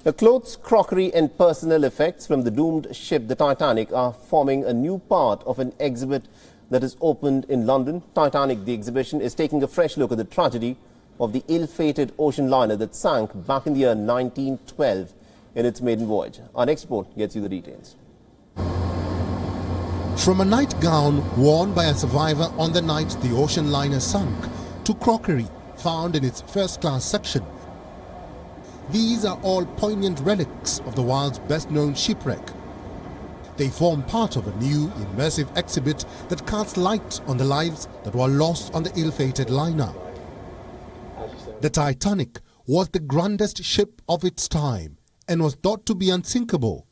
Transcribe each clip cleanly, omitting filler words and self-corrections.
The clothes, crockery and personal effects from the doomed ship the Titanic are forming a new part of an exhibit that is opened in London. Titanic, the exhibition, is taking a fresh look at the tragedy of the ill-fated ocean liner that sank back in the year 1912 in its maiden voyage. Our next report gets you the details. From a nightgown worn by a survivor on the night the ocean liner sunk to crockery found in its first-class section, these are all poignant relics of the world's best-known shipwreck. They form part of a new immersive exhibit that casts light on the lives that were lost on the ill-fated liner. The Titanic was the grandest ship of its time and was thought to be unsinkable.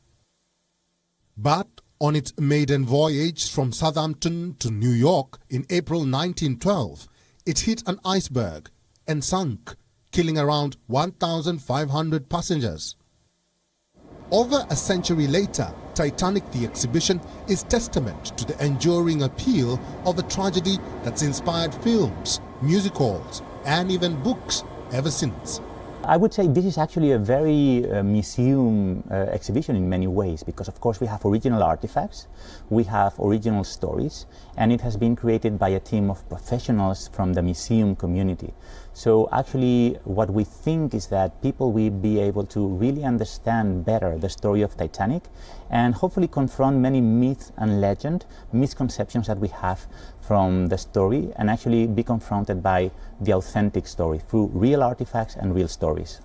But on its maiden voyage from Southampton to New York in April 1912, it hit an iceberg and sunk, killing around 1,500 passengers. Over a century later, Titanic the exhibition is testament to the enduring appeal of a tragedy that's inspired films, musicals, and even books ever since. I would say this is actually a very museum exhibition in many ways, because of course we have original artifacts, we have original stories, and it has been created by a team of professionals from the museum community. So actually what we think is that people will be able to really understand better the story of Titanic and hopefully confront many myths and legend, misconceptions that we have from the story, and actually be confronted by the authentic story through real artifacts and real stories.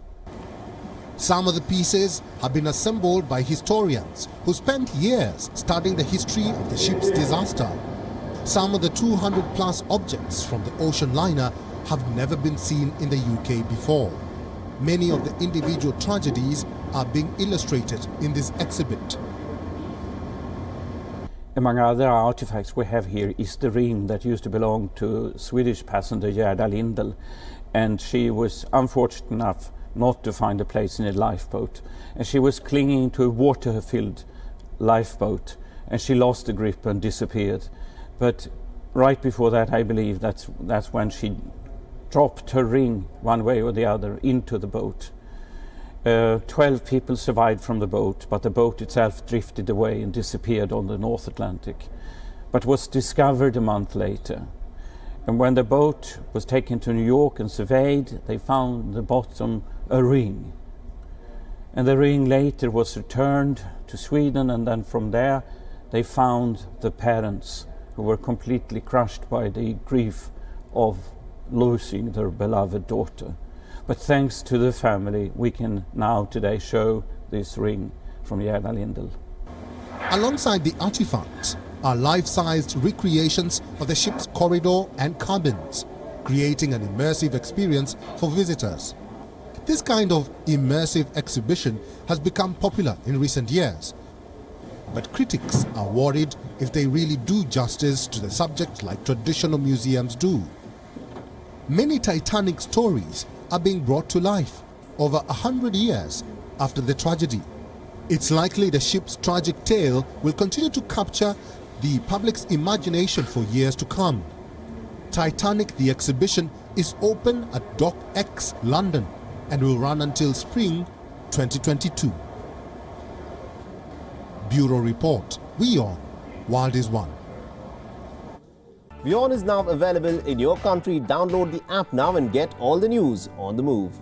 Some of the pieces have been assembled by historians who spent years studying the history of the ship's disaster. Some of the 200+ objects from the ocean liner have never been seen in the UK before. Many of the individual tragedies are being illustrated in this exhibit. Among other artifacts we have here is the ring that used to belong to Swedish passenger Gerda Lindell, and she was unfortunate enough not to find a place in a lifeboat, and she was clinging to a water-filled lifeboat, and she lost the grip and disappeared. But right before that, I believe that's when she dropped her ring one way or the other into the boat. 12 people survived from the boat, but the boat itself drifted away and disappeared on the North Atlantic, but was discovered a month later. And when the boat was taken to New York and surveyed, they found at the bottom a ring. And the ring later was returned to Sweden, and then from there they found the parents, who were completely crushed by the grief of losing their beloved daughter. But thanks to the family, we can now today show this ring from Gerda Lindell. Alongside the artifacts are life-sized recreations of the ship's corridor and cabins, creating an immersive experience for visitors. This kind of immersive exhibition has become popular in recent years, but critics are worried if they really do justice to the subject like traditional museums do. Many Titanic stories are being brought to life over 100 years after the tragedy. It's likely the ship's tragic tale will continue to capture the public's imagination for years to come. Titanic the exhibition is open at Dock X, London, and will run until spring 2022. Bureau Report. WION. World is One. WION is now available in your country. Download the app now and get all the news on the move.